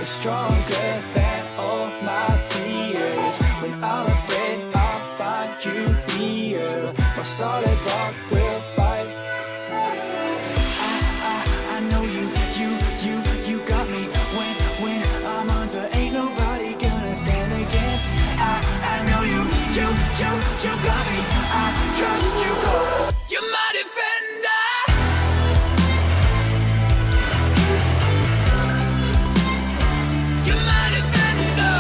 is stronger than all my tears. When I'm afraid, I'll find you here. My solid rock will fight. I know you got me. When I'm under, ain't nobody gonna stand against. I know you got me. I trust you 'cause you're my defender. You're my defender.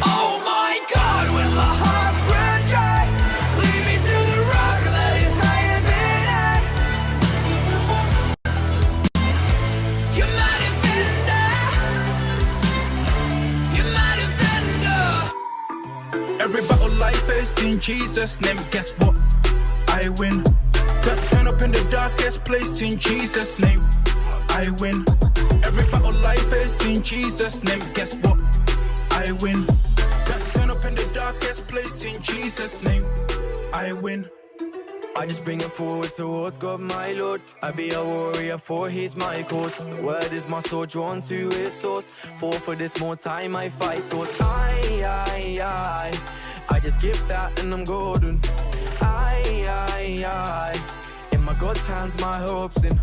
Oh my God, when my heart runs dry, lead me to the rock that is higher than I. You're my defender. You're my defender. Every battle life face in Jesus' name, guess what? I win. Turn up in the darkest place in Jesus' name. I win. Every battle life face in Jesus' name, guess what? I win. Turn up in the darkest place in Jesus' name. I win. I just bring it forward towards God, my Lord. I be a warrior for His my cause. Word is my sword drawn to its source. For this more time I fight thoughts. I just give that and I'm golden. In my God's hands, my hopes in.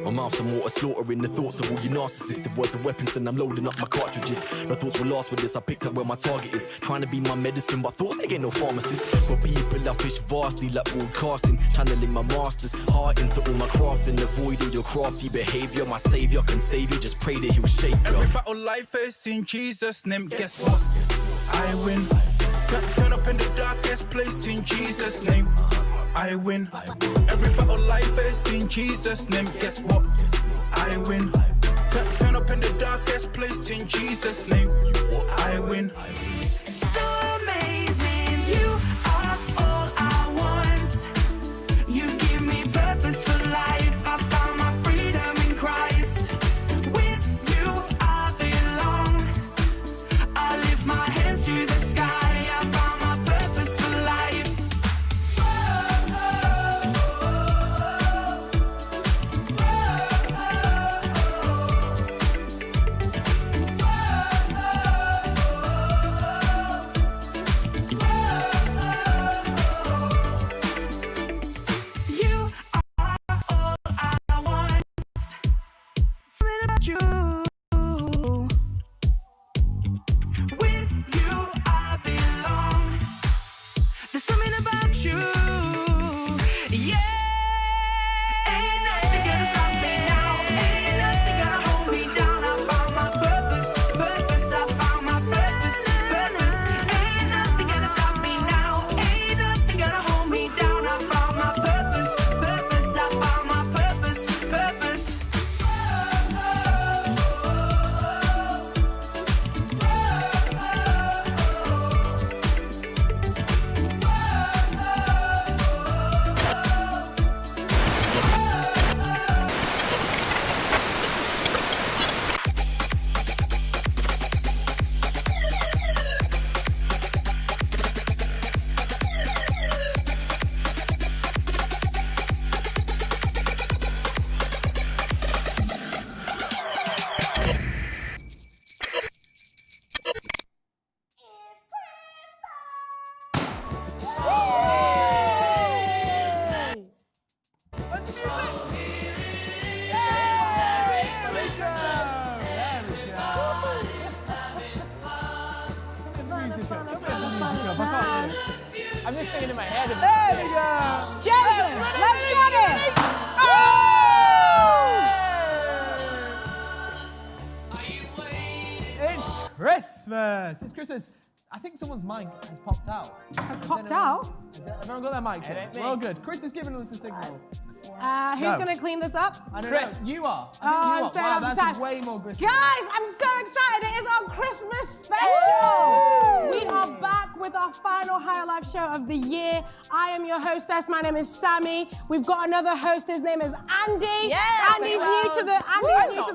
My mouth's some water slaughtering the thoughts of all you narcissists. If words are weapons, then I'm loading up my cartridges. No thoughts will last with this, I picked up where my target is. Trying to be my medicine, but thoughts, they ain't no pharmacist. For people, I fish vastly like broadcasting. Channeling my masters, heart into all my crafting. Avoid all your crafty behavior. My savior can save you, just pray that He'll shape you. Every battle life face in Jesus' name, guess what? I win. Turn up in the darkest place in Jesus' name. I win. Every battle life is in Jesus' name. Guess what? I win. Turn up in the darkest place in Jesus' name. I win. So amazing, you are all I want. You give me purpose for life. I found my freedom in Christ. With you I belong. I lift my hands to the sky. I found my purpose for life. You. With you I belong. There's something about you. Yeah. Ain't nothing gonna stop me now. Ain't nothing gonna hold me down. I found my purpose. I found my purpose. Ain't nothing gonna stop me now. Ain't nothing gonna hold me down. I found my purpose. I found my purpose. I'm just singing in my head. There we go. Jason, let's get it. It's Christmas. It's Christmas. I think someone's mic has popped out. Has popped out? Everyone got their mics in? We're all good. Chris is giving us a signal. Who's going to clean this up? Chris, you are. I'm staying wow, up to that's time. way more good. Guys, I'm so excited. It is our Christmas special. We are back with our final Higher Life show of the year. I am your hostess. My name is Sammy. We've got another host. His name is Andy. Yes, Andy's new to the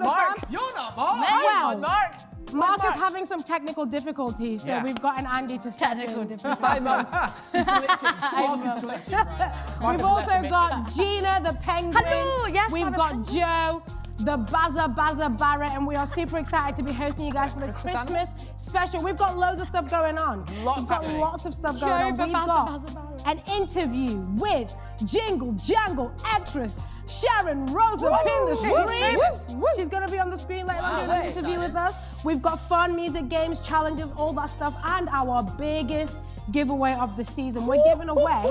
Mark. fam. You're not Mark. Well, Mark. Mark is having some technical difficulties, so Yeah. we've gotten Andy to step Technical in. difficulties. Bye, Mum. It's glitching. Mark is glitching right now. We've also got Gina, the penguin. Hello, yes, We've I'm a got penguin. Joe, the Bazza Barrett, and we are super excited to be hosting you guys for the Christmas Christmas special. We've got loads of stuff going on. Lots We've got happening. lots of stuff going on. Joe, We've Bazza got Barrett. an interview with Jingle, Jangle actress Sharon Rosa Pin the She's screen. famous. She's going to be on the screen later on doing Wow. an interview with us. We've got fun music, games, challenges, all that stuff, and our biggest giveaway of the season. We're giving away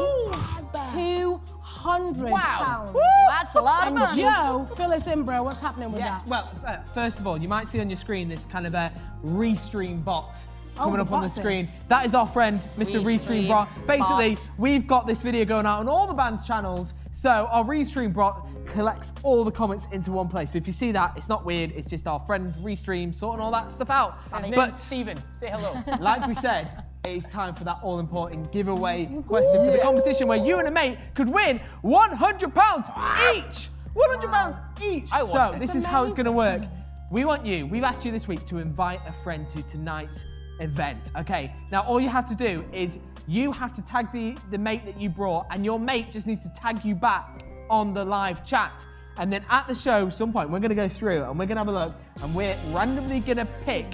£200. Wow. That's a lot of And money. Joe, fill us in, bro. What's happening with Yes, that? well, first of all, you might see on your screen this kind of a restream bot coming the up on the bot's in. screen. That is our friend, Mr. Restream Restream bot. Basically, bot. we've got this video going out on all the band's channels, so our Restream bot collects all the comments into one place. So if you see that, it's not weird, it's just our friend Restream sorting all that stuff out. But Stephen, say hello. Like we said, it's time for that all-important giveaway question for the competition where you and a mate could win £100 each. £100 each. I want So it. this is how it's going to work. We've asked you this week to invite a friend to tonight's event. Okay, now all you have to do is you have to tag the mate that you brought, and your mate just needs to tag you back on the live chat. And then at the show, some point, we're going to go through and we're going to have a look, and we're randomly going to pick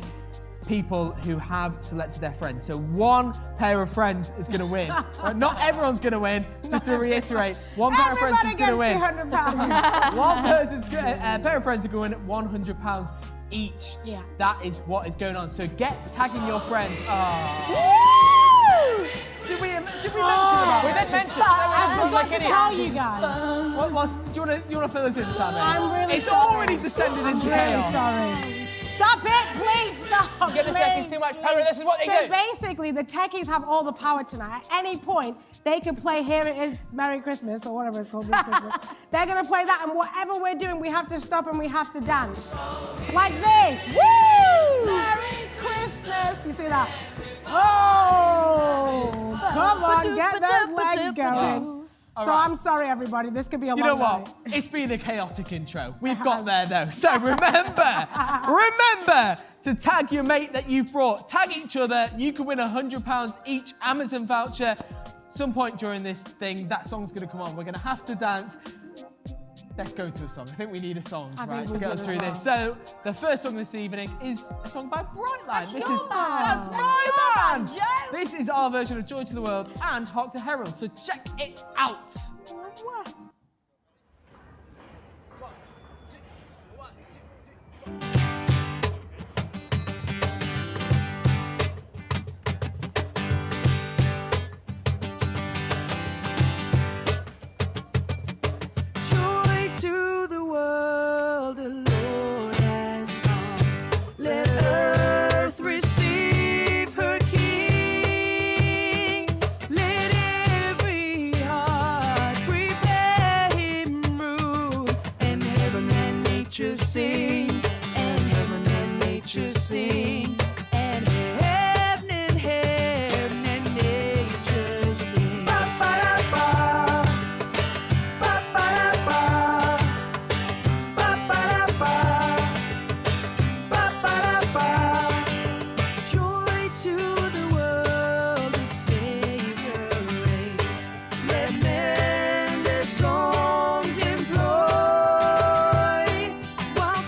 people who have selected their friends. So one pair of friends is going to win. Not everyone's going to win. Just to reiterate, one pair of friends is going to win. £200. One person's a pair of friends are going to win £100 each. Yeah. That is what is going on. So get tagging your friends. Did we mention about We that? did mention I that. forgot to tell you guys. Do you want to fill us in, Sammy? I'm really It's sorry. already descended into Really chaos. sorry. Stop it, please stop. Give the techies too much power. This is what they So do. basically, the techies have all the power tonight. At any point, they can play Here It Is, Merry Christmas, or whatever it's called this Christmas. They're gonna play that, and whatever we're doing, we have to stop and we have to dance. Like this. Woo! Merry Christmas. You see that? Oh, come on, get those legs going. So I'm sorry, everybody. This could be a You long know what? night. It's been a chaotic intro. We've got there though. So remember to tag your mate that you've brought. Tag each other. You can win £100 each Amazon voucher. Some point during this thing, that song's gonna come on. We're gonna have to dance. Let's go to a song. I think we need a song, I think right, we to get do us as through well. this. So the first song this evening is a song by Brightline. That's your band. That's That's my your band. band, Joe. This is our version of Joy to the World and Hark the Herald. So check it out. Joy to the world, the Lord has come. Let earth receive her King. Let every heart prepare him room. And heaven and nature sing. And heaven and nature sing. And heaven and nature sing. Ba-ba-da-ba. Ba-ba-da-ba. Ba-ba-da-ba. Ba-ba-da-ba. Joy to the world, the Savior reigns. Let men their songs employ, while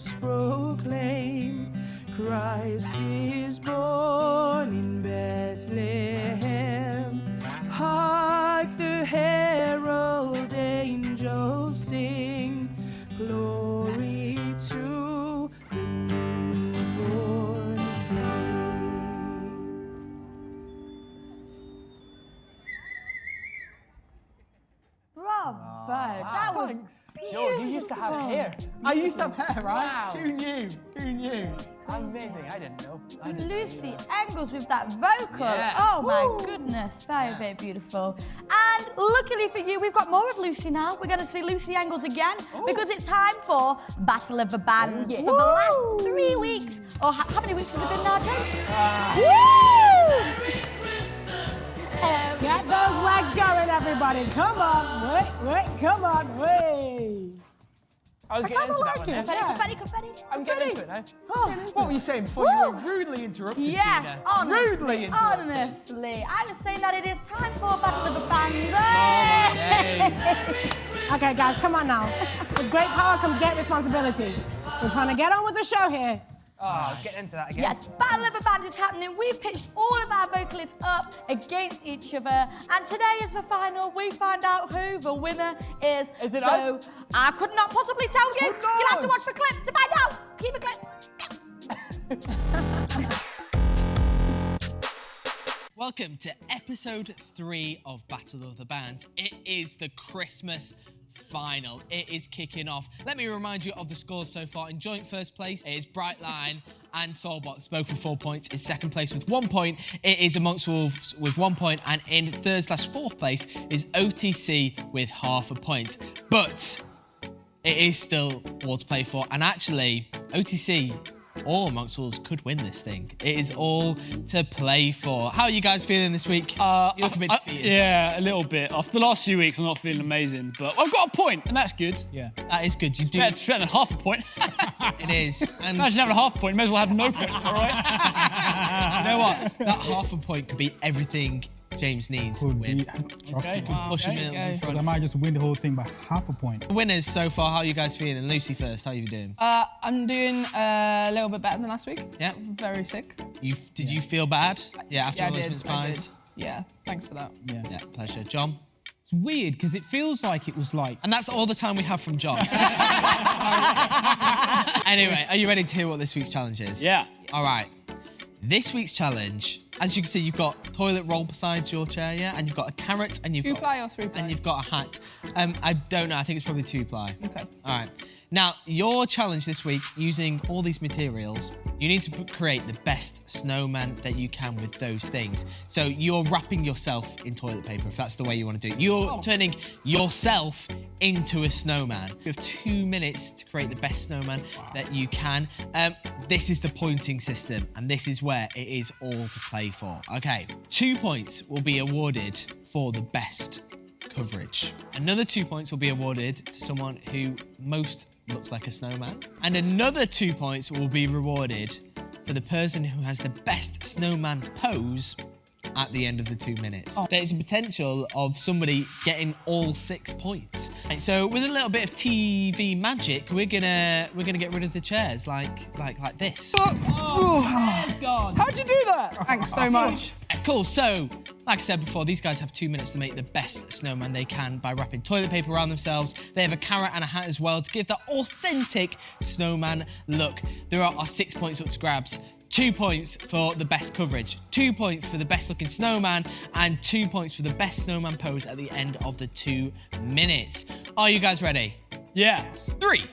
angels proclaim, Christ is born in Bethlehem. Hark the herald angels sing, glory to the newborn King. Bravo, that was Joe, you used to have hair. I used to have hair, right? Wow. Who knew? Who knew? Amazing. I didn't know. I didn't Lucy Angles with that vocal. Yeah. Oh my goodness, very, very beautiful. And luckily for you, we've got more of Lucy now. We're going to see Lucy Angles again because it's time for Battle of the Bands for the last 3 weeks. Or how many weeks has it been now, Joe? Get those legs going, everybody. Come on. Wait, come on. Wait. I was getting into that one. like Then. it. Confetti, confetti. I'm getting into it now. Oh. What were you saying before you were rudely interrupted, Yes, Tina? honestly, Rudely interrupted. honestly. I was saying that it is time for Battle of the Bands. Okay, guys, come on now. With great power comes great responsibility. We're trying to get on with the show here. Oh, I was getting into that again. Yes, Battle of the Bands is happening. We've pitched all of our vocalists up against each other. And today is the final. We find out who the winner is. Is it so, us? I could not possibly tell you. Who You'll have to knows? watch the clip to find out. Keep the clip. Welcome to episode 3 of Battle of the Bands. It is the Christmas final. It is kicking off. Let me remind you of the scores so far. In joint first place, it is Brightline and Soulbox, both with 4 points. In second place with 1 point, it is Amongst Wolves with 1 point. And in third/4th place is OTC with half a point. But it is still all to play for. And actually, OTC or Amongst Wolves could win this thing. It is all to play for. How are you guys feeling this week? You look a bit defeated. Yeah, a little bit. After the last few weeks, I'm not feeling amazing, but I've got a point, and that's good. Yeah. That is good. You do. It's better than half a point. It is. And Imagine having a half point, you may as well have no points, all right? you know what? That half a point could be everything James needs to win. Trust me. Push him in Because I front. might just win the whole thing by half a point. Winners so far, how are you guys feeling? Lucy first, how are you doing? I'm doing a little bit better than last week. Yeah. Very sick. Did you feel bad? Yeah, after Yeah, all I those did. mince I did. pies? Yeah, thanks for that. Yeah, pleasure. John? It's weird because it feels like it was like. And that's all the time we have from John. Anyway, are you ready to hear what this week's challenge is? Yeah. All right. This week's challenge, as you can see, you've got toilet roll beside your chair, yeah? And you've got a carrot and you've 2-ply or 3-ply? And you've got a hat. I don't know, I think it's probably 2-ply. Okay. All right. Now, your challenge this week, using all these materials, you need to create the best snowman that you can with those things. So you're wrapping yourself in toilet paper, if that's the way you want to do it. You're turning yourself into a snowman. You have 2 minutes to create the best snowman that you can. This is the pointing system, and this is where it is all to play for. Okay, 2 points will be awarded for the best coverage. Another 2 points will be awarded to someone who most looks like a snowman. And another 2 points will be rewarded for the person who has the best snowman pose at the end of the 2 minutes. There's a potential of somebody getting all 6 points. Right, so with a little bit of TV magic, we're gonna get rid of the chairs like this. It's gone. How'd you do that? Thanks so much. Cool, so, like I said before, these guys have 2 minutes to make the best snowman they can by wrapping toilet paper around themselves. They have a carrot and a hat as well to give that authentic snowman look. There are 6 points up to grabs. 2 points for the best coverage, 2 points for the best looking snowman, and 2 points for the best snowman pose at the end of the 2 minutes. Are you guys ready? Yes. 3,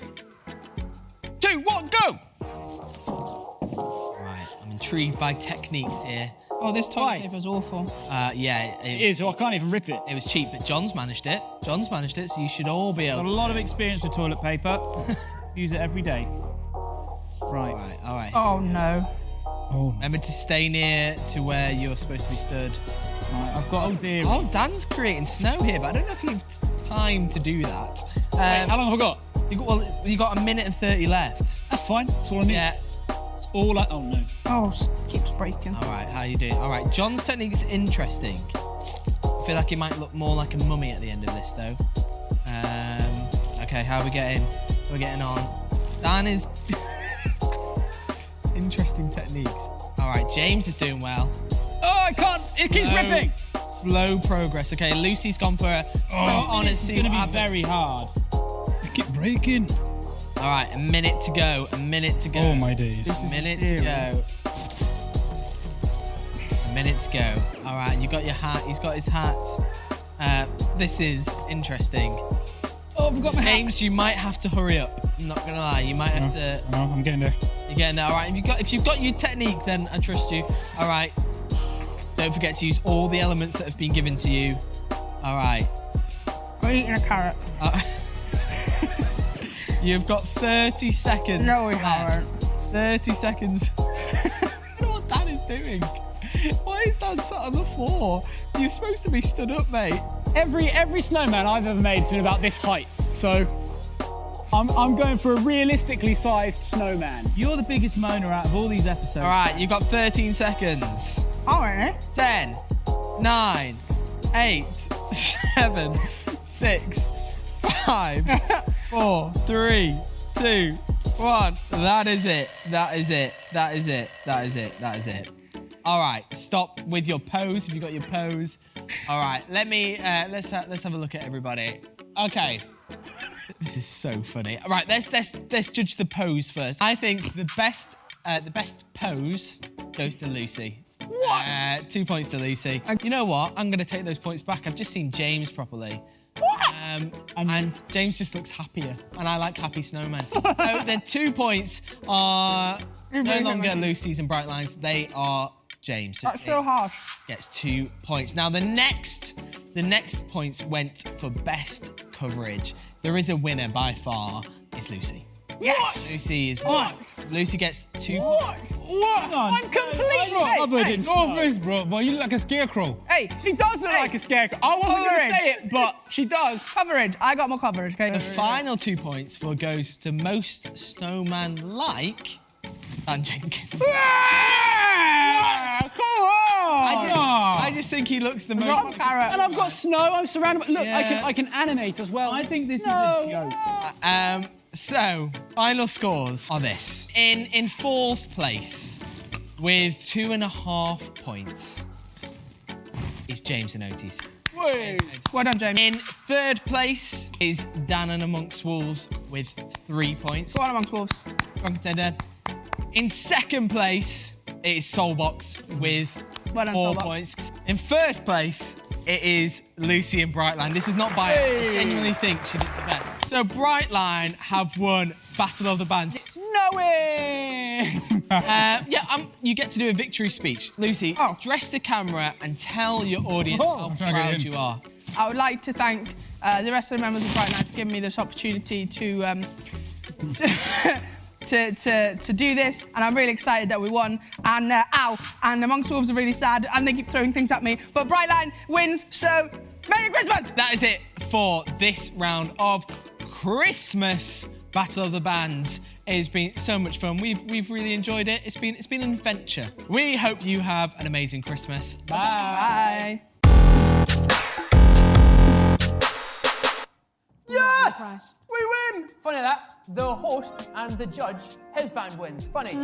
2, 1, go! Right, I'm intrigued by techniques here. Oh, this toilet paper is awful. Yeah, It is, so I can't even rip it. it was cheap, but John's managed it. John's managed it, so you should all be able Got a to. lot of experience with toilet paper. Use it every day. Right. All right. Oh no. Oh, Remember to stay near to where you're supposed to be stood. Right, I've got. Oh dear. Oh, Dan's creating snow here, but I don't know if you have time to do that. How long have I got? You got 1 minute and 30 left. That's fine. That's all I need. Yeah. It's all I... Oh, no. Oh, keeps breaking. All right, how you doing? All right, John's technique is interesting. I feel like he might look more like a mummy at the end of this, though. Okay, how are we getting? We're getting on. Dan is... Interesting techniques. All right, James is doing well. Oh, I can't. It keeps ripping. Slow progress. Okay, Lucy's gone for a... on and see It's going what to be happens. very hard. I keep breaking. All right, a minute to go. A minute to go. Oh my days. A minute to go. A minute to go. All right, you got your hat. He's got his hat. This is interesting. Oh, I've got my hat. James, you might have to hurry up. I'm not gonna lie. You might have to. No, I'm getting there. You're getting there. All right. If you've got your technique, then I trust you. All right. Don't forget to use all the elements that have been given to you. All right. I'm eating a carrot. You've got 30 seconds. No, we left. haven't. 30 seconds. I don't know what Dan is doing. Why is Dan sat on the floor? You're supposed to be stood up, mate. Every snowman I've ever made has been about this height. So I'm going for a realistically sized snowman. You're the biggest moaner out of all these episodes. All right, you've got 13 seconds. All right. 10, 9, 8, 7, 6, 5, 4, 3, 2, 1. That is it. That is it. That is it. That is it. That is it. All right, stop with your pose. If you got your pose. All right, let's have a look at everybody. Okay. This is so funny. All right, let's judge the pose first. I think the best pose goes to Lucy. What? 2 points to Lucy. You know what? I'm going to take those points back. I've just seen James properly. What? And James just looks happier, and I like happy snowmen. So the 2 points are no longer Lucy's and Brightline's. They are James. That's so harsh. Gets 2 points. Now the next points went for best coverage. There is a winner by far. It's Lucy. Yes. Lucy is one. Lucy gets 2 points. What? I'm completely Covered in No offense, bro, but you look like a scarecrow. Hey, She does look like a scarecrow. I wasn't going to say it, but she does. coverage. I got more coverage, okay? The final 2 points goes to most snowman-like Dan Jenkins. Come on! I just think he looks the most. Carrot. And I've got snow. I'm surrounded by... Look, Yeah. I can animate as well. I think this is a joke. So, final scores are this. In fourth place, with 2.5 points, is James and Otis. Well done, James. In third place is Dan and Amongst Wolves with 3 points. Go on amongst wolves. Strong contender. In second place, it is Soulbox with Well done, 4 Soulbox. points. In first place, it is Lucy and Brightline. This is not biased. I genuinely think she did the best. So Brightline have won Battle of the Bands. No way! You get to do a victory speech. Lucy, address the camera and tell your audience how proud you are. I would like to thank the rest of the members of Bright Night for giving me this opportunity to do this, and I'm really excited that we won. And and Amongst Wolves are really sad, and they keep throwing things at me. But Brightline wins, so Merry Christmas! That is it for this round of Christmas Battle of the Bands. It has been so much fun. We've really enjoyed it. It's been an adventure. We hope you have an amazing Christmas. Bye. Yes! We win! Funny that, the host and the judge, his band wins. Funny.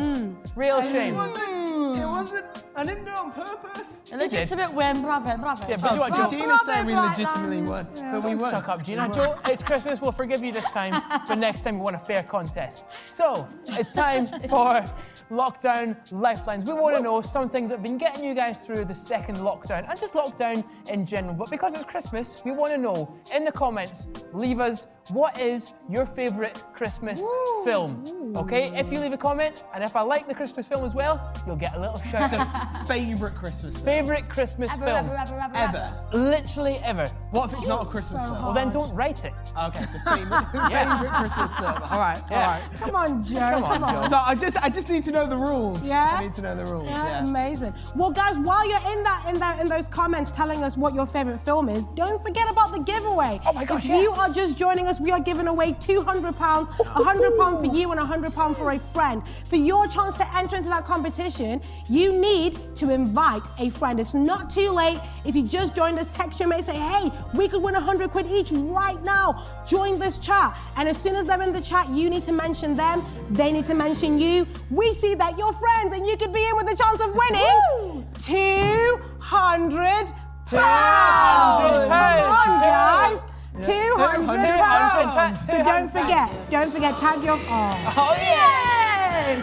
Real shame. It wasn't. I didn't do it on purpose. A legitimate win, bravo. Yeah, but Bravo, Gina said we Brightline. legitimately won. But we won. Suck up, Gina. Joe, it's Christmas, we'll forgive you this time, but next time we want a fair contest. So, it's time for Lockdown Lifelines. We want to know some things that have been getting you guys through the second lockdown, and just lockdown in general. But because it's Christmas, we want to know, in the comments, leave us, what is your favourite Christmas film? Okay, if you leave a comment, and if I like the Christmas film as well, you'll get a little shout out. Favourite Christmas film. Favourite Christmas film. Ever. Literally ever. What if it's not a Christmas film? Well, then don't write it. Okay, so favourite Christmas film. All right, all right. Come on, Joe. Come on, Joe. So I just need to know the rules. Yeah? I need to know the rules. Yeah, Yeah. amazing. Well, guys, while you're in those comments telling us what your favorite film is, don't forget about the giveaway. Oh my gosh, If yeah. you are just joining us, we are giving away 2 £200, £100 for you and £100 for a friend. For your chance to enter into that competition, you need to invite a friend. It's not too late. If you just joined us, text your mate, say, hey, we could win 100 quid each right now. Join this chat. And as soon as they're in the chat, you need to mention them. They need to mention you. We see that you're friends and you could be in with a chance of winning £200. Come on, guys. £200. So don't forget, tag your. Oh, yeah.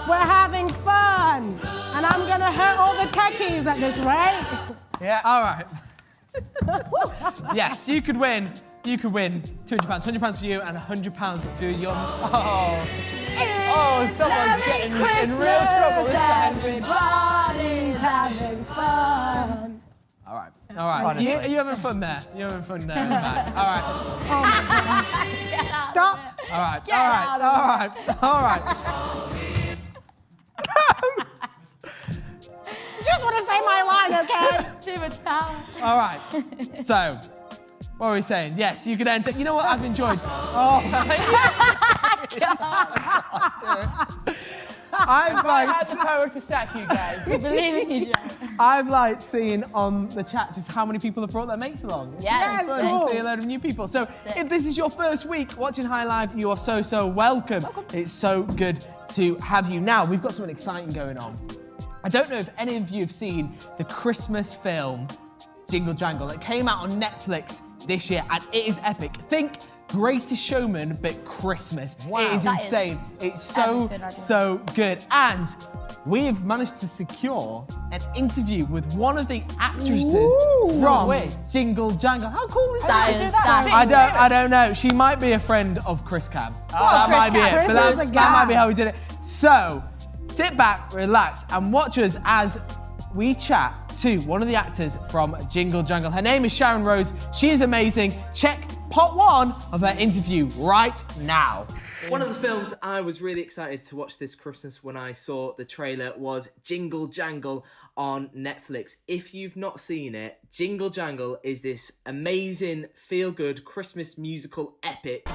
We're having fun. And I'm going to hurt all the techies at this rate. Yeah. All right. Yes, you could win. You could win £200, £100 for you, and £100 for your. Oh, someone's getting in real trouble this time. Everybody's having fun. All right. You having fun there? You're having fun there in the back. All right. Oh my God. Stop. All right. Just want to say my line, okay? Too much power. All right. So, what were we saying? Yes, you could enter. You know what I've enjoyed? Oh, I've had the power to sack you guys. We believe in you, Joe. I've seen on the chat just how many people have brought their mates along. Yes. Fun to see a load of new people. So if this is your first week watching High Live, you are so welcome. It's so good to have you. Now, we've got something exciting going on. I don't know if any of you have seen the Christmas film Jingle Jangle. It came out on Netflix this year and it is epic. Think Greatest Showman, but Christmas. Wow. It is That insane. It's so good. And we've managed to secure an interview with one of the actresses from Jingle Jangle. How cool is that? I don't know. She might be a friend of Chris Cam. That might be it. But that might be how we did it. So, sit back, relax, and watch us as we chat to one of the actors from Jingle Jangle. Her name is Sharon Rose. She is amazing. Check part 1 of her interview right now. One of the films I was really excited to watch this Christmas when I saw the trailer was Jingle Jangle on Netflix. If you've not seen it, Jingle Jangle is this amazing, feel-good Christmas musical epic.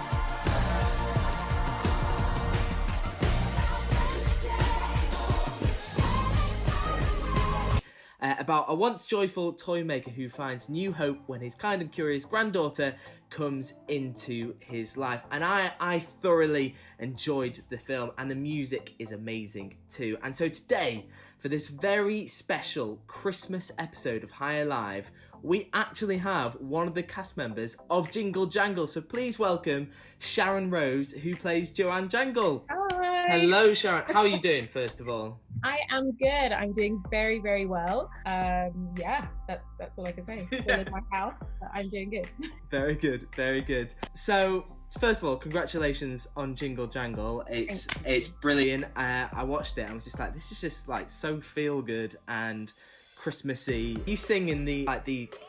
About a once joyful toy maker who finds new hope when his kind and curious granddaughter comes into his life. And I thoroughly enjoyed the film, and the music is amazing too. And so today, for this very special Christmas episode of Higher Live, we actually have one of the cast members of Jingle Jangle. So please welcome Sharon Rose, who plays Joanne Jangle. Hi. Hello, Sharon. How are you doing, first of all? I am good. I'm doing very, very well. Yeah, that's all I can say. Still in my house, but I'm doing good. Very good, very good. So, first of all, congratulations on Jingle Jangle. It's brilliant. I watched it and I was just like, this is just like so feel good and Christmassy. You sing in the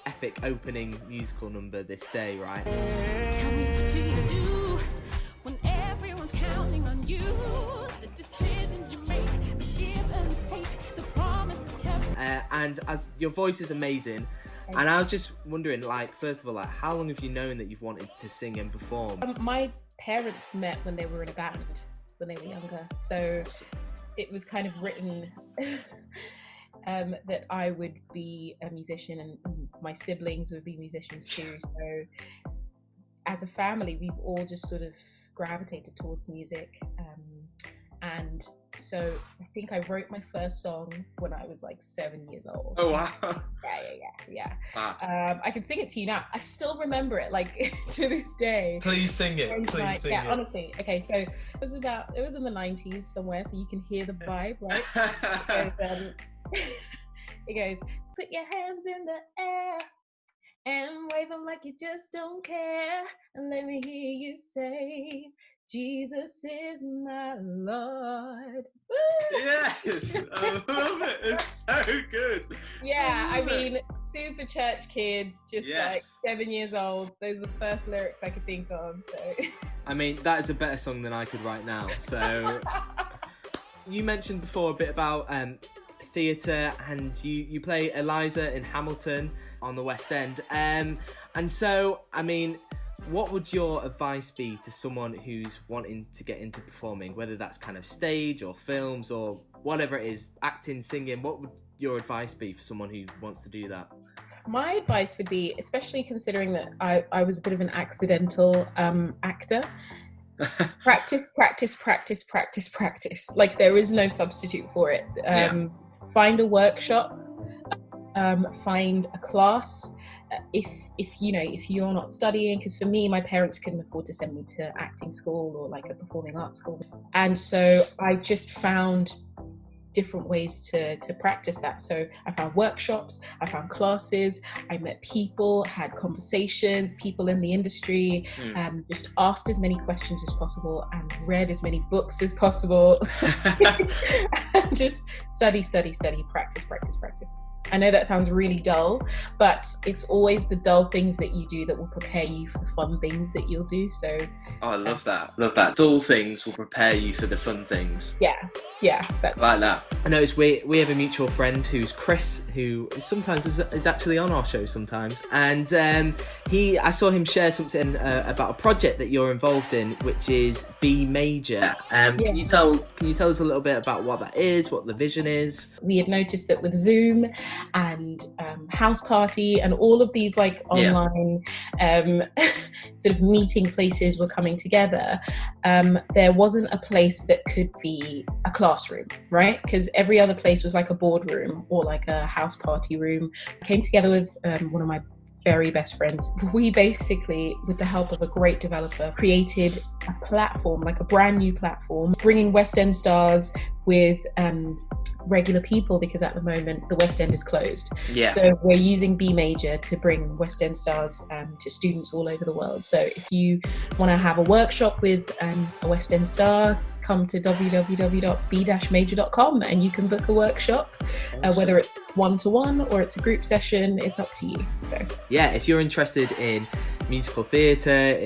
epic opening musical number this day, right? Tell me, what do you do when everyone's counting on you? The decisions you make, the give and take, the promises kept. And as your voice is amazing. And I was just wondering, first of all, how long have you known that you've wanted to sing and perform? My parents met when they were in a band, when they were younger. So it was kind of written that I would be a musician and my siblings would be musicians too. So as a family, we've all just sort of gravitated towards music. And so I think I wrote my first song when I was 7 years old. Oh, wow. Yeah. Wow. I can sing it to you now. I still remember it, to this day. Please sing it. Please sing it. Yeah, honestly. Okay, so it was in the 90s somewhere, so you can hear the vibe, right? It goes, put your hands in the air and wave them like you just don't care. And let me hear you say, Jesus is my Lord. Yes, I love it. It's so good. Yeah, I mean, super church kids, just 7 years old. Those are the first lyrics I could think of. So, I mean, that is a better song than I could write now. So, you mentioned before a bit about theatre, and you play Eliza in Hamilton on the West End. And so, I mean, what would your advice be to someone who's wanting to get into performing, whether that's kind of stage or films or whatever it is, acting, singing? What would your advice be for someone who wants to do that? My advice would be, especially considering that I was a bit of an accidental actor, practice. Like, there is no substitute for it. Find a workshop, find a class. If you're not studying, because for me, my parents couldn't afford to send me to acting school or like a performing arts school, and so I just found different ways to practice that. So I found workshops, I found classes, I met people, had conversations, people in the industry, just asked as many questions as possible and read as many books as possible. And just study, practice. I know that sounds really dull, but it's always the dull things that you do that will prepare you for the fun things that you'll do. So I love that. Dull things will prepare you for the fun things. Yeah, like that. I noticed we have a mutual friend who's Chris, who sometimes is actually on our show sometimes, and I saw him share something about a project that you're involved in, which is B Major. Can you tell us a little bit about what that is, what the vision is? We had noticed that with Zoom and House Party and all of these like online sort of meeting places were coming together, there wasn't a place that could be a classroom, right? Because every other place was like a boardroom or like a house party room. I came together with one of my very best friends. We basically, with the help of a great developer, created a platform, like a brand new platform, bringing West End stars with regular people, because at the moment the West End is closed. So we're using B Major to bring West End stars to students all over the world. So if you want to have a workshop with a West End star, come to www.b-major.com and you can book a workshop. Whether it's one-to-one or it's a group session, it's up to you. So if you're interested in musical theatre,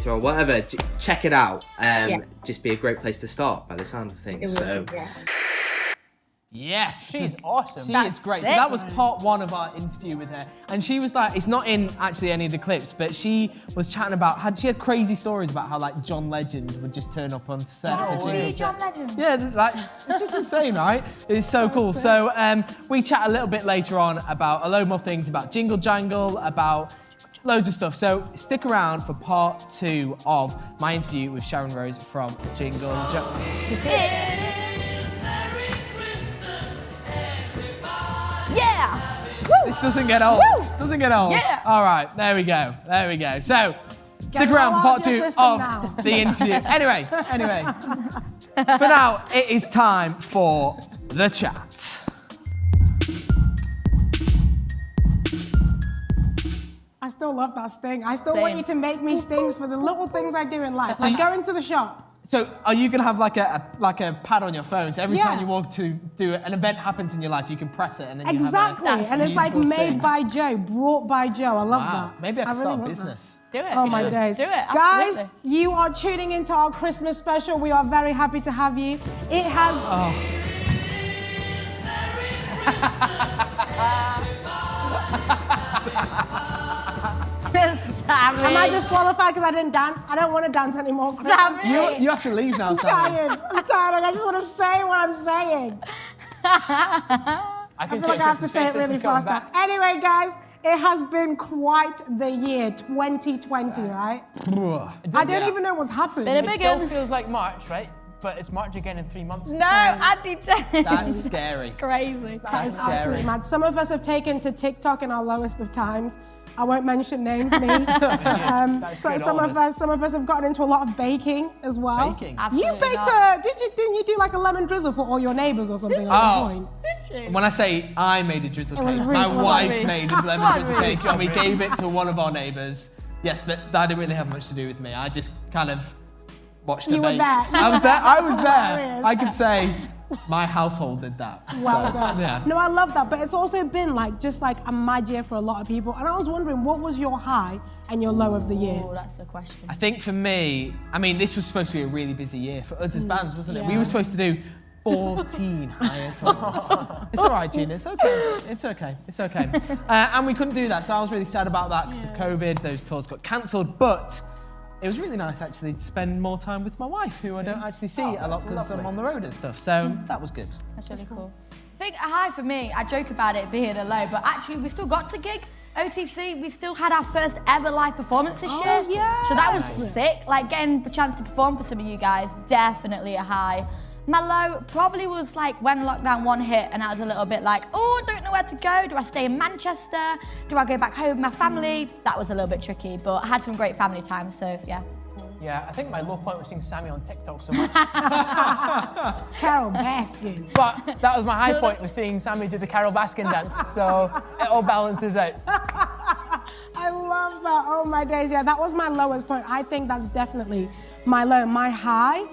or whatever, check it out. Just be a great place to start by the sound of things. Yes, she's awesome. She is great. So that was part one of our interview with her, and she was like, it's not in actually any of the clips, but she was chatting about she had crazy stories about how like John Legend would just turn up on set for Jingle. John Legend. Yeah, like it's just insane, right? It's so cool. So we chat a little bit later on about a load more things about Jingle Jangle, about loads of stuff. So stick around for part 2 of my interview with Sharon Rose from Jingle Jangle. Yeah! This doesn't get old. Doesn't get old. Yeah. All right, there we go. So stick around for part 2 of the interview. Anyway. For now, it is time for the chat. I still love that sting. I still want you to make me stings for the little things I do in life. Like going to the shop. So are you gonna have like a pad on your phone? So every time you walk to do it, an event happens in your life, you can press it and then you have and it's like made by Joe, brought by Joe. I love that. Maybe I can start a business. Do it. Oh my days. Do it. Guys, Absolutely. you are tuning into our Christmas special. We are very happy to have you. It has. Sammy. Am I disqualified because I didn't dance? I don't want to dance anymore. Sammy. You have to leave now, I'm Sammy. I'm tired. I just want to say what I'm saying. I feel like I have to say it really fast now. Anyway, guys, it has been quite the year, 2020, right? I don't even know what's happened. It still feels like March, right? But it's March again in 3 months. No, Andy Dennis. That's scary. Crazy. That is absolutely mad. Some of us have taken to TikTok in our lowest of times. I won't mention names, me. So some of us have gotten into a lot of baking as well. Baking? You baked didn't you do like a lemon drizzle for all your neighbours or something at one point? Did you? When I say I made a drizzle cake, really my wife funny. made a lemon drizzle cake and we gave it to one of our neighbours. Yes, but that didn't really have much to do with me. I just kind of watched her You were bake. there. I was there. Hilarious. I could say my household did that. Well So, done. yeah. No, I love that. But it's also been just like a mad year for a lot of people. And I was wondering, what was your high and your low of the year? Oh, that's a question. I think for me, I mean, this was supposed to be a really busy year for us as bands, wasn't it? We were supposed to do 14 higher tours. It's all right, Gina. It's okay. It's okay. It's okay. And we couldn't do that, so I was really sad about that because of COVID. Those tours got cancelled, but it was really nice actually to spend more time with my wife, who I don't actually see a lot because I'm on the road and stuff. So that was good. That's really cool. I think a high for me, I joke about it being a low, but actually we still got to gig. OTC, we still had our first ever live performance this year. Yeah. So that was sick. Like getting the chance to perform for some of you guys, definitely a high. My low probably was like when lockdown 1 hit and I was a little bit like, oh, I don't know where to go. Do I stay in Manchester? Do I go back home with my family? That was a little bit tricky, but I had some great family time, so yeah. Yeah, I think my low point was seeing Sammy on TikTok so much. Carol Baskin. But that was my high point, was seeing Sammy do the Carol Baskin dance. So it all balances out. I love that. Oh my days. Yeah, that was my lowest point. I think that's definitely my low. My high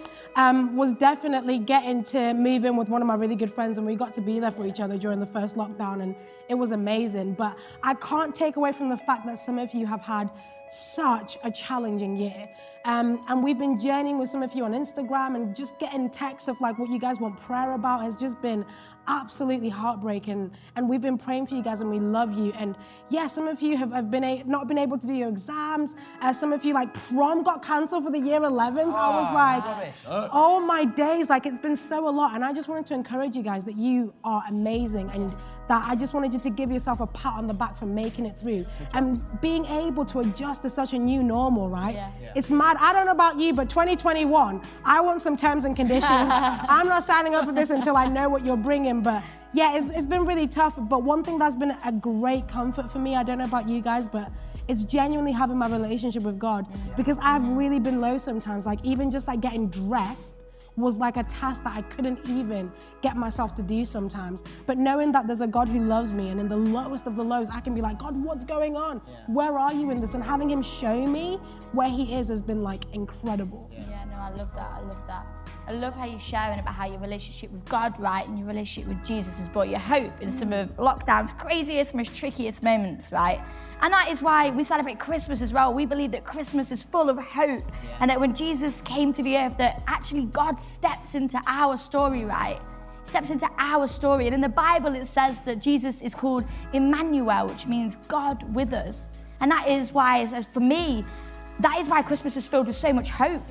was definitely getting to move in with one of my really good friends, and we got to be there for each other during the first lockdown, and it was amazing. But I can't take away from the fact that some of you have had such a challenging year. And we've been journeying with some of you on Instagram, and just getting texts of like what you guys want prayer about has just been absolutely heartbreaking. And we've been praying for you guys, and we love you. And yeah, some of you have not been able to do your exams. Some of you, like prom got cancelled for the year 11s. I was like, oh my days, like it's been so a lot. And I just wanted to encourage you guys that you are amazing, and that I just wanted you to give yourself a pat on the back for making it through and being able to adjust to such a new normal, right? Yeah. It's mad. I don't know about you, but 2021, I want some terms and conditions. I'm not signing up for this until I know what you're bringing, but yeah, it's been really tough. But one thing that's been a great comfort for me, I don't know about you guys, but it's genuinely having my relationship with God, because I've really been low sometimes. Like even just like getting dressed was like a task that I couldn't even get myself to do sometimes. But knowing that there's a God who loves me, and in the lowest of the lows, I can be like, God, what's going on? Where are you in this? And having him show me where he is has been like incredible. Yeah, no, I love that, I love that. I love how you're sharing about how your relationship with God, right, and your relationship with Jesus has brought you hope in some of lockdown's craziest, most trickiest moments, right? And that is why we celebrate Christmas as well. We believe that Christmas is full of hope, and that when Jesus came to the earth, that actually God steps into our story, right? Steps into our story. And in the Bible, it says that Jesus is called Emmanuel, which means God with us. And that is why, as for me, that is why Christmas is filled with so much hope.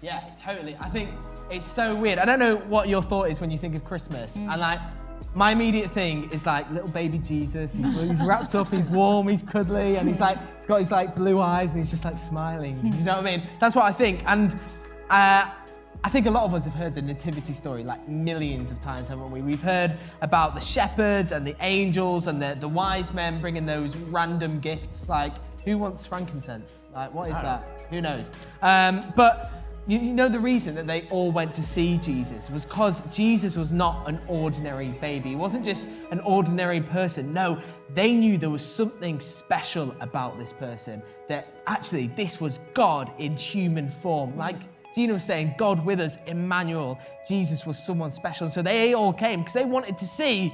Yeah, totally. I think it's so weird. I don't know what your thought is when you think of Christmas. And like, my immediate thing is like little baby Jesus. He's wrapped up, he's warm, he's cuddly, and he's got his like blue eyes, and he's just like smiling. You know what I mean? That's what I think. And I think a lot of us have heard the nativity story like millions of times, haven't we? We've heard about the shepherds and the angels and the wise men bringing those random gifts. Like, who wants frankincense? Like, what is that? Who knows? But you know the reason that they all went to see Jesus was because Jesus was not an ordinary baby. He wasn't just an ordinary person. No, they knew there was something special about this person, that actually this was God in human form. Like Gina was saying, God with us, Emmanuel. Jesus was someone special. And so they all came because they wanted to see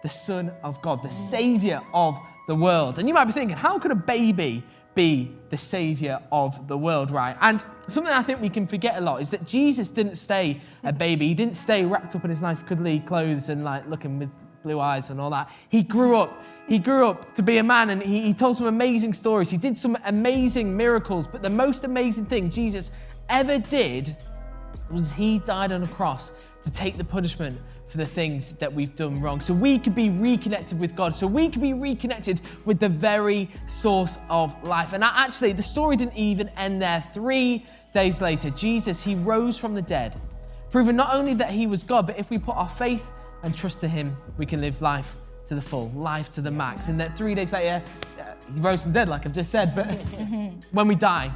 the Son of God, the Savior of the world. And you might be thinking, how could a baby be the Savior of the world, right? And something I think we can forget a lot is that Jesus didn't stay a baby. He didn't stay wrapped up in his nice cuddly clothes and like looking with blue eyes and all that. He grew up to be a man, and he told some amazing stories. He did some amazing miracles, but the most amazing thing Jesus ever did was he died on a cross to take the punishment for the things that we've done wrong, so we could be reconnected with God, so we could be reconnected with the very source of life. And actually, the story didn't even end there. 3 days later, Jesus, he rose from the dead, proving not only that he was God, but if we put our faith and trust in him, we can live life to the full, life to the max. And that 3 days later, he rose from the dead, like I've just said. But when we die,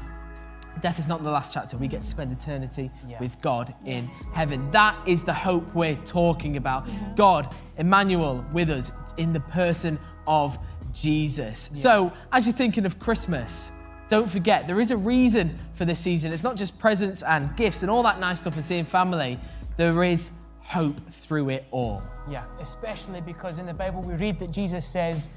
death is not the last chapter. We get to spend eternity with God in heaven. That is the hope we're talking about. God, Emmanuel, with us in the person of Jesus. So as you're thinking of Christmas, don't forget, there is a reason for this season. It's not just presents and gifts and all that nice stuff and seeing family. There is hope through it all. Yeah, especially because in the Bible we read that Jesus says,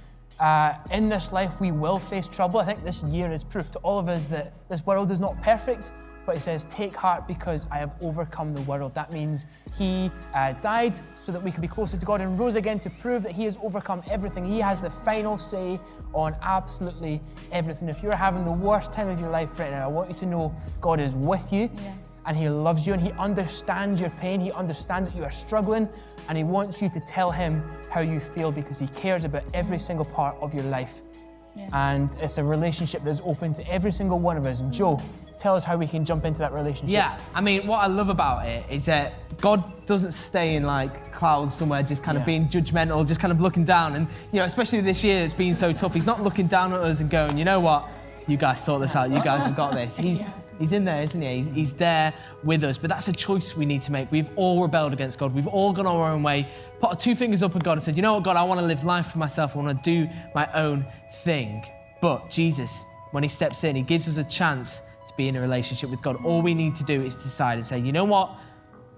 in this life we will face trouble. I think this year is proof to all of us that this world is not perfect, but he says, take heart because I have overcome the world. That means he died so that we could be closer to God and rose again to prove that he has overcome everything. He has the final say on absolutely everything. If you're having the worst time of your life right now, I want you to know God is with you. And he loves you and he understands your pain. He understands that you are struggling and he wants you to tell him how you feel because he cares about every single part of your life. And it's a relationship that is open to every single one of us. And Joe, tell us how we can jump into that relationship. Yeah, I mean, what I love about it is that God doesn't stay in like clouds somewhere just kind of being judgmental, just kind of looking down. And, you know, especially this year, it's been so tough. He's not looking down at us and going, you know what, you guys sort this out. You guys have got this. He's in there, isn't he? He's there with us. But that's a choice we need to make. We've all rebelled against God. We've all gone our own way, put our two fingers up at God and said, you know what, God, I want to live life for myself. I want to do my own thing. But Jesus, when he steps in, he gives us a chance to be in a relationship with God. All we need to do is decide and say, you know what,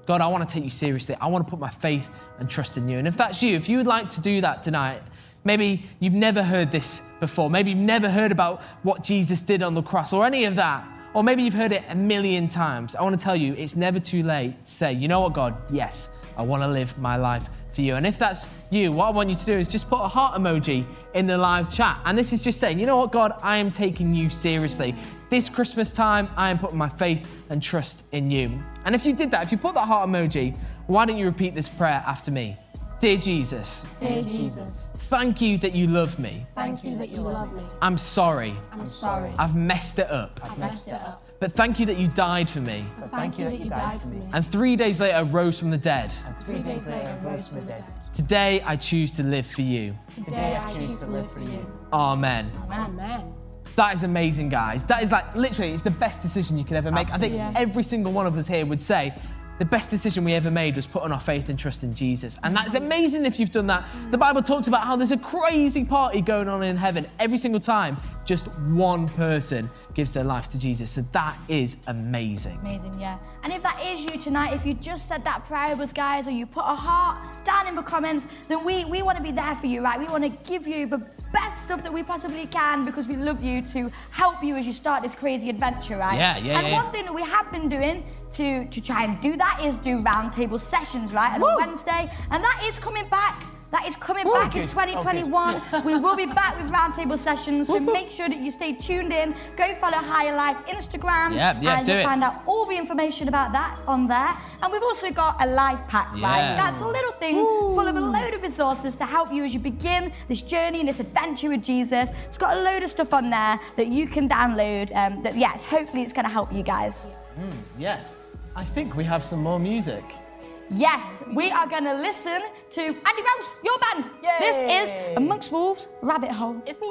God, I want to take you seriously. I want to put my faith and trust in you. And if that's you, if you would like to do that tonight, maybe you've never heard this before. Maybe you've never heard about what Jesus did on the cross or any of that. Or maybe you've heard it a million times. I want to tell you, it's never too late to say, you know what, God, yes, I want to live my life for you. And if that's you, what I want you to do is just put a heart emoji in the live chat. And this is just saying, you know what, God, I am taking you seriously. This Christmas time, I am putting my faith and trust in you. And if you did that, if you put that heart emoji, why don't you repeat this prayer after me? Dear Jesus. Dear Jesus. Thank you that you love me. Thank you that you love me. I'm sorry. I'm sorry. I've messed it up. I've messed it up. But thank you that you died for me. But thank you that you died for me. And 3 days later rose from the dead. And 3 days later rose from the dead. Today I choose to live for you. Today I choose to live for you. Amen. Amen. That is amazing, guys. That is like, literally, it's the best decision you could ever make. Absolutely. I think every single one of us here would say, the best decision we ever made was putting our faith and trust in Jesus. And that's amazing if you've done that. The Bible talks about how there's a crazy party going on in heaven every single time just one person gives their life to Jesus. So that is amazing. Amazing, yeah. And if that is you tonight, if you just said that prayer with us, guys, or you put a heart down in the comments, then we want to be there for you, right? We want to give you the best stuff that we possibly can because we love you to help you as you start this crazy adventure, right? And one thing that we have been doing to try and do that is do roundtable sessions, right? On a Wednesday, and that is coming back. That is coming back in 2021. We will be back with roundtable sessions, so make sure that you stay tuned in. Go follow Higher Life Instagram, and you'll find out all the information about that on there. And we've also got a life pack, right? That's a little thing full of a load of resources to help you as you begin this journey and this adventure with Jesus. It's got a load of stuff on there that you can download. Hopefully it's going to help you guys. Yes, I think we have some more music. Yes, we are going to listen to Andy Rose, your band. Yay. This is Amongst Wolves, Rabbit Hole. It's me.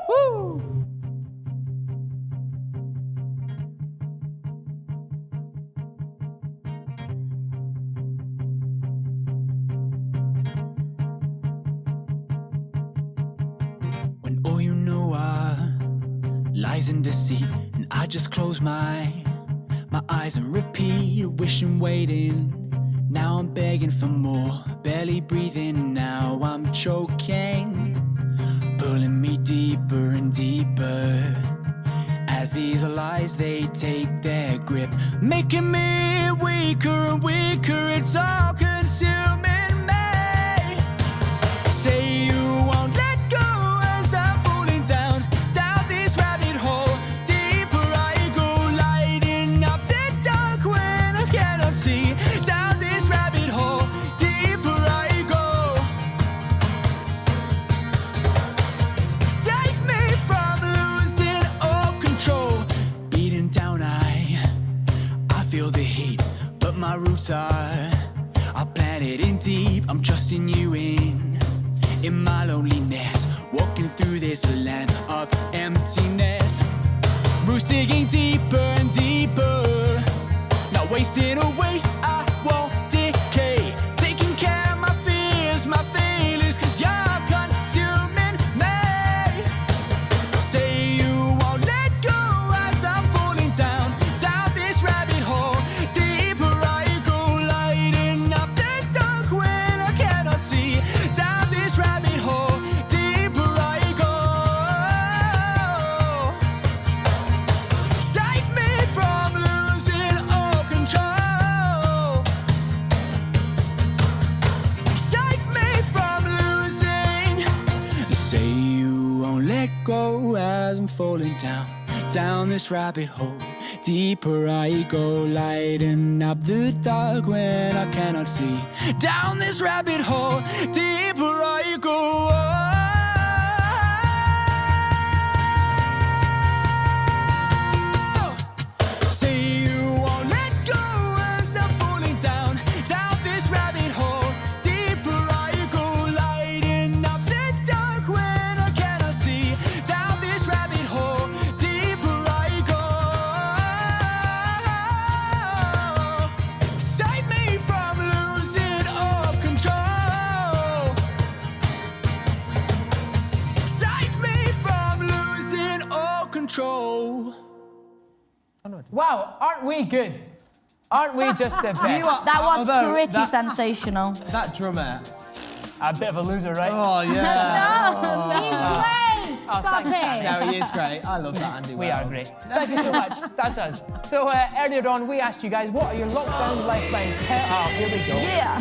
Woo! When all you know are lies and deceit, and I just close my eyes and repeat, wishing, waiting. Now I'm begging for more, barely breathing, now I'm choking, pulling me deeper and deeper, as these lies, they take their grip, making me weaker and weaker, it's all consuming me. Say you won't let go as I'm falling down this rabbit hole, deeper I go, lighting up the dark when I cannot see. Feel the heat, but my roots are planted in deep. I'm trusting you in my loneliness, walking through this land of emptiness. Roots digging deeper and deeper, not wasting away. I won't decay, taking care of my fears, my failures, 'cause you're consuming me. Say you won't let go as I'm falling down this rabbit hole, deeper I go, lighting up the dark when I cannot see. Down this rabbit hole, deeper I go. Save me from losing falling down this rabbit hole. Deeper I go, lighting up the dark when I cannot see. Down this rabbit hole, deeper I go. Say you won't let go as I'm falling down this rabbit hole. Deeper I go, lighting up the dark when I cannot see. Down this rabbit hole, deeper I go. Save me from losing all control. Save me from losing all control. Wow, aren't we good? Aren't we just the best? That was pretty sensational. That drummer. A bit of a loser, right? Oh, yeah. He's great. Stop it. No, he is great. I love that Andy We Wells. are great. Thank you so much. That's us. So earlier on, we asked you guys, what are your lockdown lifelines? Here we go. Yeah.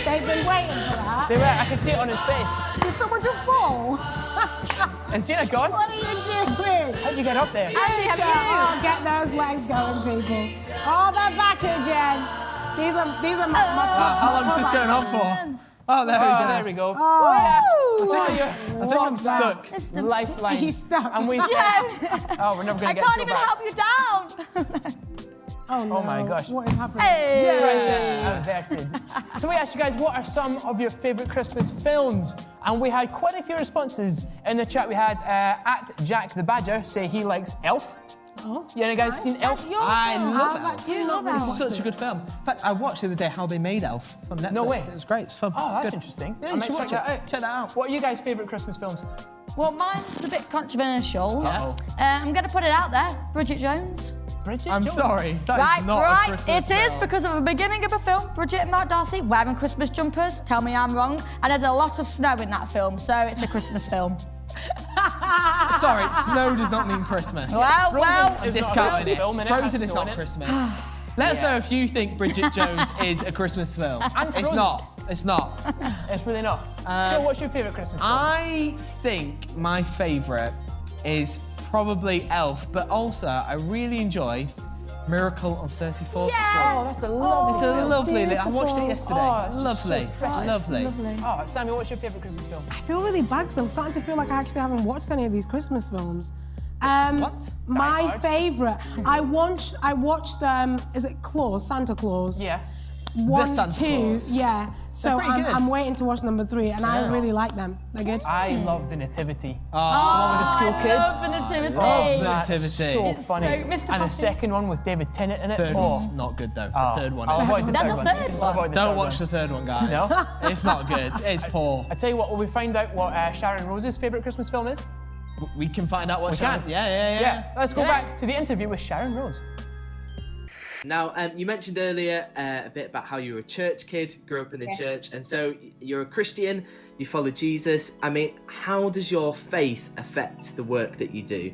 They've been waiting for that. They were. I can see it on his face. Did someone just fall? Is Gina gone? What are you doing? How'd you get up there? Oh, get those legs going, people. Oh, they're back again. These are my How long is this going on for? Oh, there we go. Oh, I think I'm stuck. Lifeline. He's stuck. And we Jen! oh, we're never going to I get can't so even back. help you down. Oh, no. Oh my gosh. What is happening? Hey. Crisis averted. So we asked you guys, what are some of your favourite Christmas films? And we had quite a few responses in the chat. We had at Jack the Badger say he likes Elf. Oh, you guys seen Elf? I love Elf. You love It's Elf. such a good film. In fact, I watched the other day how they made Elf. It's on Netflix. No way. It was great. It's fun. Oh, that's Good. interesting. Yeah, I you might should check watch that it. out. Check that out. What are you guys' favourite Christmas films? Well, mine's a bit controversial. Uh-oh. I'm going to put it out there. Bridget Jones. Bridget I'm Jones. sorry. That Right, is not a right. Christmas It is film. because of the beginning of the film. Bridget and Mark Darcy wearing Christmas jumpers. Tell me I'm wrong. And there's a lot of snow in that film, so it's a Christmas film. Sorry, snow does not mean Christmas. Well, Frozen well. is not a Discounting Christmas it. film, and it has Frozen is snow in not it. Christmas. Let us know if you think Bridget Jones is a Christmas film. And It's Frozen. not. It's not. It's really not. Joe, what's your favourite Christmas film? I think my favourite is probably Elf, but also I really enjoy Miracle on 34th Street. Oh, that's a lovely It's a film. lovely. I watched it yesterday. Oh, it's just so lovely. precious. Lovely. Oh, Sammy, what's your favourite Christmas film? I feel really bad because I'm starting to feel like I actually haven't watched any of these Christmas films. What? My Hard? favourite. I watched. Is it Claus? Santa Claus. Yeah. 1, Santa 2. Claus. Yeah. So pretty good. I'm waiting to watch number 3, and I really like them. They're good. I love The Nativity. Oh, The one with the school kids. I love the Nativity. Love That's Nativity. so It's funny. so- Mr. And the Poppy. second one with David Tennant in it. third oh. one's not good though. Oh. The third one. I'll is. avoid the That's third the one. third I'll one. avoid the Don't third watch one. the third one, guys. No? It's not good. It's poor. I tell you what, will we find out what Sharon Rose's favourite Christmas film is? We can find out what We Sharon. can. Yeah. Let's go back to the interview with Sharon Rose. Now, you mentioned earlier a bit about how you were a church kid, grew up in the church, and so you're a Christian, you follow Jesus. I mean, how does your faith affect the work that you do?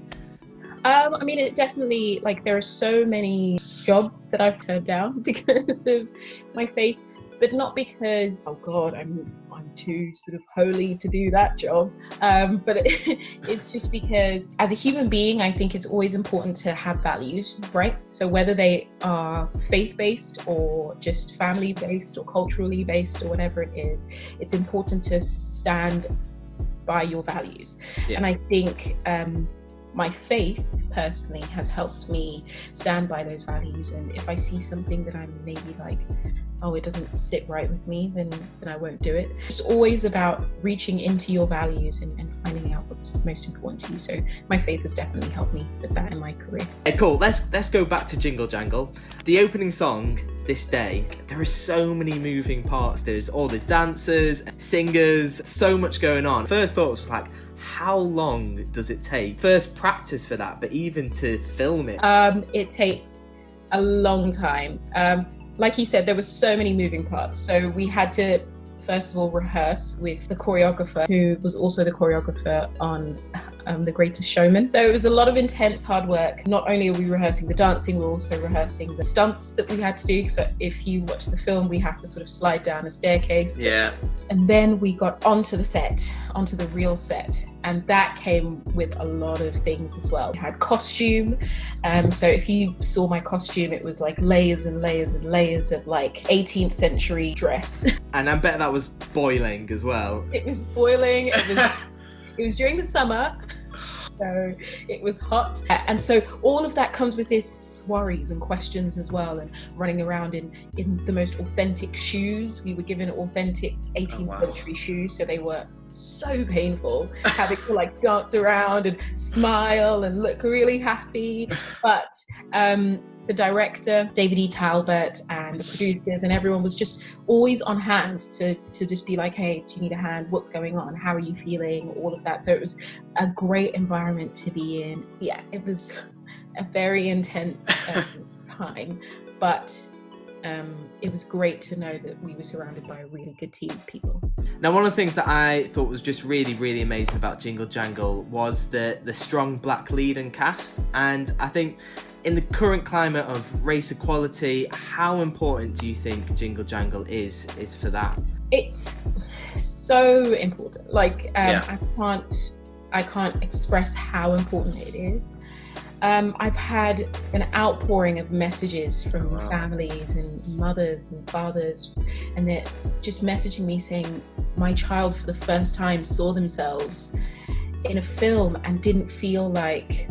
I mean, it definitely, like, there are so many jobs that I've turned down because of my faith, but not because, oh God, I'm too sort of holy to do that job. But it's just because as a human being, I think it's always important to have values, right? So whether they are faith-based or just family-based or culturally based or whatever it is, it's important to stand by your values. Yeah. And I think my faith personally has helped me stand by those values, and if I see something that I'm maybe like, oh, it doesn't sit right with me, then I won't do it. It's always about reaching into your values and finding out what's most important to you. So my faith has definitely helped me with that in my career. Hey, cool, let's go back to Jingle Jangle. The opening song, This Day, there are so many moving parts. There's all the dancers, singers, so much going on. First thought was like, how long does it take? First practice for that, but even to film it. It takes a long time. Like you said, there were so many moving parts. So we had to, first of all, rehearse with the choreographer, who was also the choreographer on The Greatest Showman. So it was a lot of intense hard work. Not only are we rehearsing the dancing, we're also rehearsing the stunts that we had to do. So if you watch the film, we have to sort of slide down a staircase. Yeah. And then we got onto the set, onto the real set. And that came with a lot of things as well. We had costume. So if you saw my costume, it was like layers and layers and layers of like 18th century dress. And I bet that was boiling as well. It was boiling. It was during the summer. So it was hot. And so all of that comes with its worries and questions as well, and running around in the most authentic shoes. We were given authentic 18th century shoes, so they were so painful, having to like dance around and smile and look really happy. But the director, David E. Talbot, and the producers and everyone was just always on hand to just be like, hey, do you need a hand? What's going on? How are you feeling? All of that. So it was a great environment to be in. Yeah, it was a very intense time, but it was great to know that we were surrounded by a really good team of people. Now, one of the things that I thought was just really, really amazing about Jingle Jangle was the strong black lead and cast. And I think in the current climate of race equality, how important do you think Jingle Jangle is for that? It's so important. Like, I can't express how important it is. I've had an outpouring of messages from families and mothers and fathers, and they're just messaging me saying, my child for the first time saw themselves in a film and didn't feel like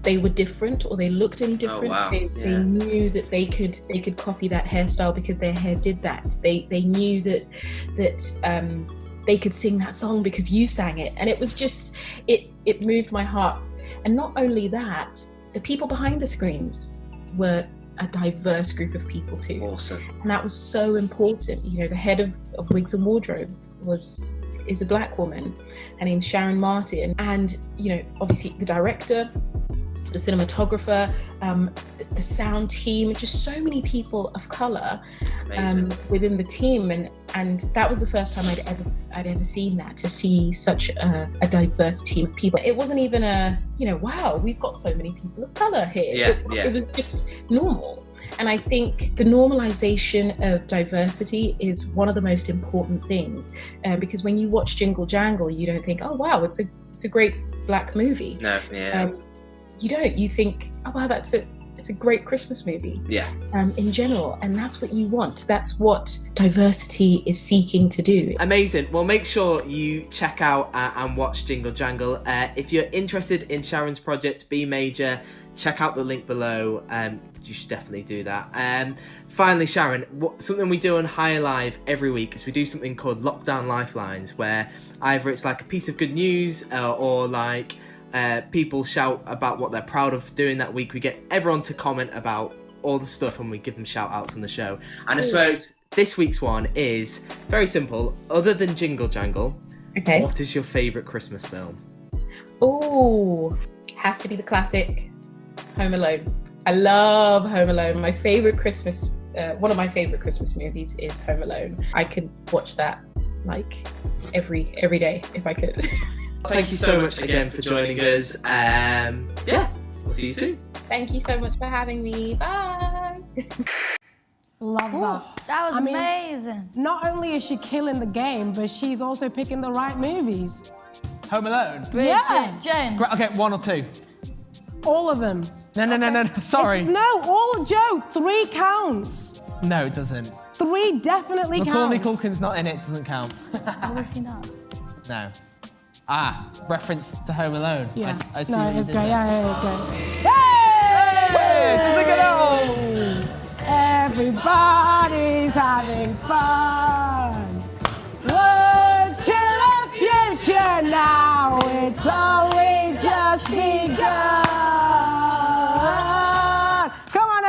they were different or they looked any different. They knew that they could copy that hairstyle because their hair did that. They knew that they could sing that song because you sang it, and it was just it moved my heart. And not only that, the people behind the screens were a diverse group of people too. Awesome. And that was so important. You know, the head of Wigs and Wardrobe is a black woman. Her name's Sharon Martin. And, you know, obviously the director, the cinematographer, the sound team, just so many people of color within the team, and that was the first time I'd ever seen that, to see such a diverse team of people. It wasn't even wow, we've got so many people of color here. It was just normal. And I think the normalization of diversity is one of the most important things, because when you watch Jingle Jangle, you don't think, oh wow, it's a great black movie. No, yeah. You don't. You think, oh wow, it's a great Christmas movie. Yeah. In general, and that's what you want. That's what diversity is seeking to do. Amazing. Well, make sure you check out and watch Jingle Jangle. If you're interested in Sharon's project, B Major, check out the link below. You should definitely do that. Finally, Sharon, something we do on Higher Live every week is we do something called Lockdown Lifelines, where either it's like a piece of good news or like people shout about what they're proud of doing that week. We get everyone to comment about all the stuff and we give them shout outs on the show. And I suppose this week's one is very simple. Other than Jingle Jangle, what is your favourite Christmas film? Oh, has to be the classic Home Alone. I love Home Alone. My favourite Christmas, one of my favourite Christmas movies is Home Alone. I could watch that like every day if I could. Thank you so much again for joining us. We'll see you soon. Thank you so much for having me. Bye. Love that. That was mean, amazing. Not only is she killing the game, but she's also picking the right movies. Home Alone? Yeah. James. Okay, one or two? All of them. No, sorry. All Joe. 3 counts. No, it doesn't. 3 definitely counts. Macaulay Culkin's not in it, doesn't count. How is he not? No. Reference to Home Alone. Yeah. I see no, what you it's did great. there. Yeah, it's great. Hey! Look at those! Everybody's having fun. Look to the future now. It's only just begun. Come on,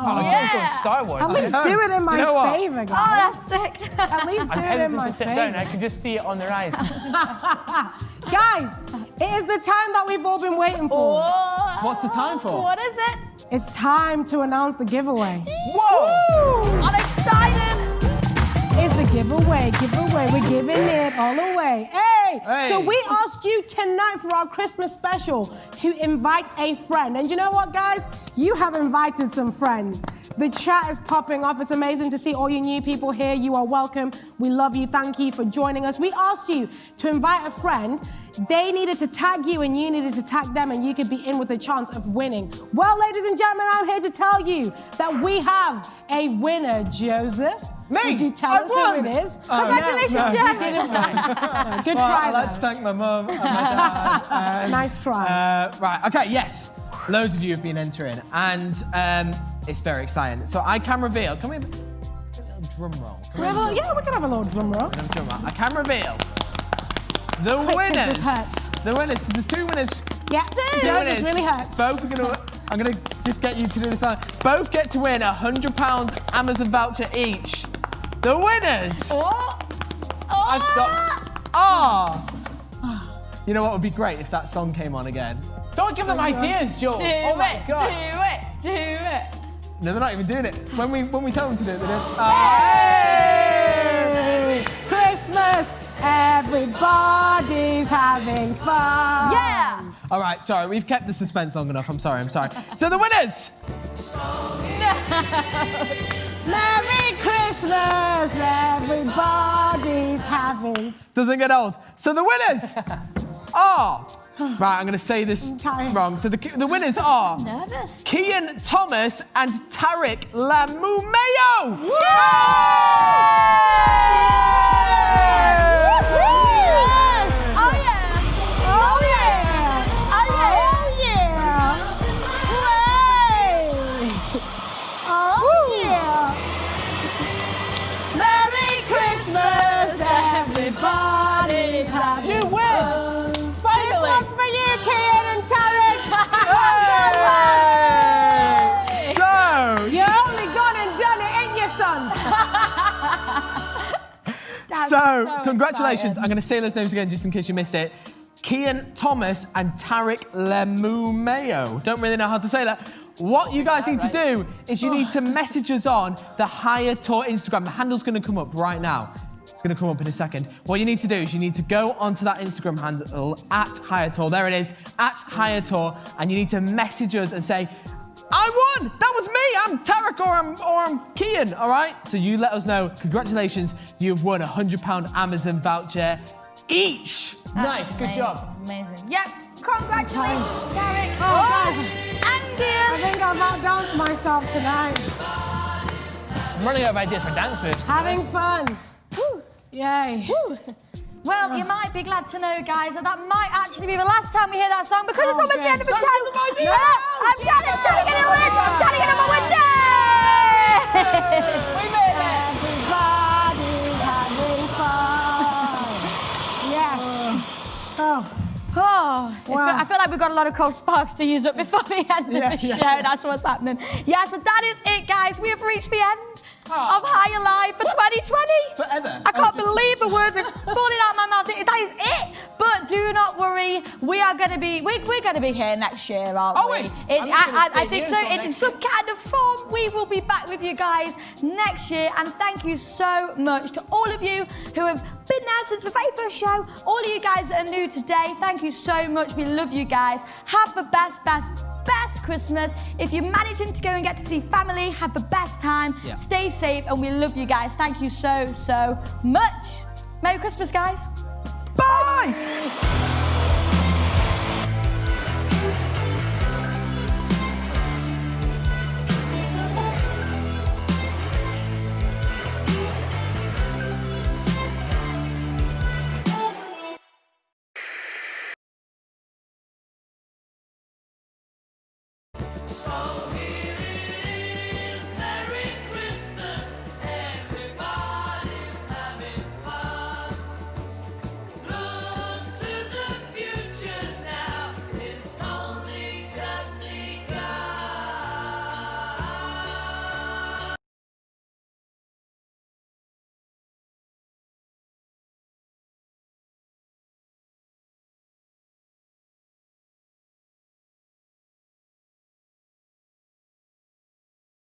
Oh, yeah. Going Star Wars. At least do it in my favor, guys. Oh, that's sick. At least do it in my to sit favor. down. I can just see it on their eyes. Guys, it is the time that we've all been waiting for. Oh, what's the time for? What is it? It's time to announce the giveaway. Whoa! I'm excited. It's the giveaway. We're giving it all away. Hey! Hey. So we asked you tonight for our Christmas special to invite a friend. And you know what, guys? You have invited some friends. The chat is popping off. It's amazing to see all you new people here. You are welcome. We love you. Thank you for joining us. We asked you to invite a friend. They needed to tag you and you needed to tag them and you could be in with a chance of winning. Well, ladies and gentlemen, I'm here to tell you that we have a winner, Joseph. Me? Could you tell us won. who it is? Congratulations, no, Jeff. you didn't win. Good Well, try, let's though. thank my mum and my dad. Nice try. Right, okay, yes. Loads of you have been entering, and it's very exciting. So I can reveal. Can we have a little drum roll? Yeah, we can have a little drum roll. I can reveal the winners. This hurts. The winners, because there's two winners. Yeah, Two Joe, winners. this really hurts. Both are gonna. I'm gonna just get you to do this. Both get to win £100 Amazon voucher each. The winners. I've stopped. You know what would be great if that song came on again? Don't give them ideas, Joe. Oh my gosh. Do it. No, they're not even doing it. When we tell them to do it, they don't. Hey! Christmas, everybody's having fun. Yeah. All right, sorry, we've kept the suspense long enough. I'm sorry. So the winners. Merry Christmas, everybody's having. Doesn't get old. So the winners are. Right, I'm going to say this wrong. So the winners are Nervous. Kian Thomas and Tariq Lamumeo. Everybody's having You win! fun. Finally! This one's for you, Kian and Tarek. So You only gone and done it, ain't you, son? So congratulations. I'm going to say those names again just in case you missed it. Kian Thomas and Tariq Lamumeo. Don't really know how to say that. What you guys need to do is you need to message us on the Higher Tour Instagram. The handle's going to come up right now. It's going to come up in a second. What you need to do is you need to go onto that Instagram handle at Higher Tour. There it is, at Higher Tour. And you need to message us and say, I won! That was me! I'm Tarek or I'm Kian, all right? So you let us know. Congratulations, you've won a £100 Amazon voucher each. Nice, good job. Amazing. Yep, congratulations, Tarek. guys. And Kian. I think I've outdanced myself tonight. I'm running out of ideas for dance moves. Having fun. Yay. Well, you might be glad to know, guys, that might actually be the last time we hear that song because it's almost the end of the show. I'm trying to get it away. I'm trying to get it my window. We made it. Everybody's having fun. Yes. I feel like we've got a lot of cold sparks to use up before the end of the show. That's what's happening. Yes, but that is it, guys. We have reached the end of Higher Live for 2020. Forever. I can't believe the words are falling out of my mouth. That is it. But do not worry. We are going to be, we're going to be here next year, aren't we? I think so. In some kind of form, we will be back with you guys next year. And thank you so much to all of you who have been there since the very first show. All of you guys that are new today, thank you so much. We love you guys. Have the best Christmas. If you're managing to go and get to see family, have the best time. Yeah. Stay safe, and we love you guys. Thank you so much. Merry Christmas, guys. Bye!